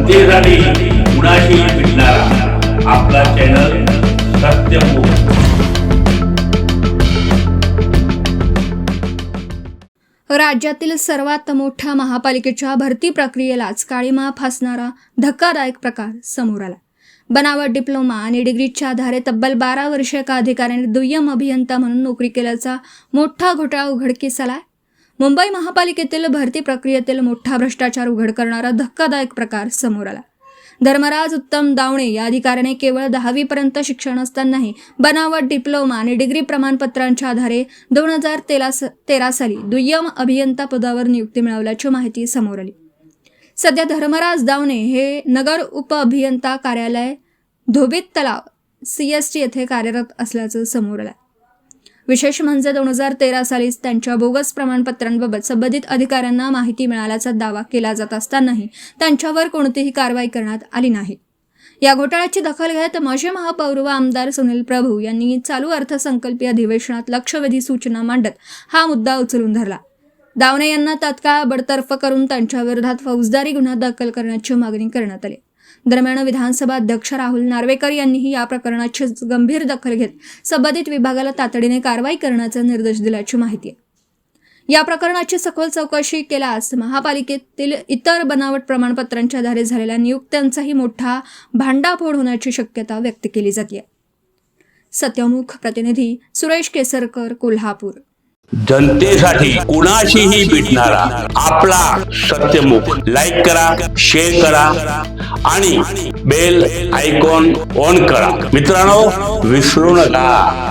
जनतेसाठी कुणाशी भेटणारा आपला चॅनल सत्यमुख। राज्यातील सर्वात मोठ्या महापालिकेच्या भरती प्रक्रियेलाच काळीमा फासणारा धक्कादायक प्रकार समोर आला। बनावट डिप्लोमा आणि डिग्रीच्या आधारे तब्बल 12 वर्षे एका अधिकाऱ्याने दुय्यम अभियंता म्हणून नोकरी केल्याचा मोठा घोटाळा उघडकीस आलाय। मुंबई महापालिकेतील भरती प्रक्रियेतील मोठा भ्रष्टाचार उघड करणारा धक्कादायक प्रकार समोर आला। धर्मराज उत्तम दावणे या अधिकाऱ्याने केवळ 10वी पर्यंत शिक्षण असतानाही बनावट डिप्लोमा आणि डिग्री प्रमाणपत्रांच्या आधारे 2013 साली दुय्यम अभियंता पदावर नियुक्ती मिळवल्याची माहिती समोर आली। सध्या धर्मराज दावणे हे नगर उप अभियंता कार्यालय धोबित तलाव CST येथे कार्यरत असल्याचं समोर आलं। विशेष म्हणजे 2013 सालीच त्यांच्या बोगस प्रमाणपत्रांबाबत संबंधित अधिकाऱ्यांना माहिती मिळाल्याचा दावा केला जात असतानाही त्यांच्यावर कोणतीही कारवाई करण्यात आली नाही। या घोटाळ्याची दखल घेत माजी महापौर व आमदार सुनील प्रभू यांनी चालू अर्थसंकल्पीय अधिवेशनात लक्षवेधी सूचना मांडत हा मुद्दा उचलून धरला। दावणे यांना तात्काळ बडतर्फ करून त्यांच्या विरोधात फौजदारी गुन्हा दाखल करण्याची मागणी करण्यात आली। दरम्यान विधानसभा अध्यक्ष राहुल नार्वेकर यांनीही या प्रकरणाची गंभीर दखल घेत संबंधित विभागाला तातडीने कारवाई करण्याचा निर्देश दिल्याची माहिती आहे। या प्रकरणाची सखोल चौकशी केल्यास महापालिकेतील इतर बनावट प्रमाणपत्रांच्या आधारे झालेल्या नियुक्त्यांचाही मोठा भांडाफोड होण्याची शक्यता व्यक्त केली जाते। सत्यमुख प्रतिनिधी सुरेश केसरकर, कोल्हापूर। जनतेसाठी कुणाशीही भेटणारा आपला सत्यमुख। लाईक करा, शेअर करा आणि बेल आयकॉन ऑन करा। मित्रांनो, विसरू नका।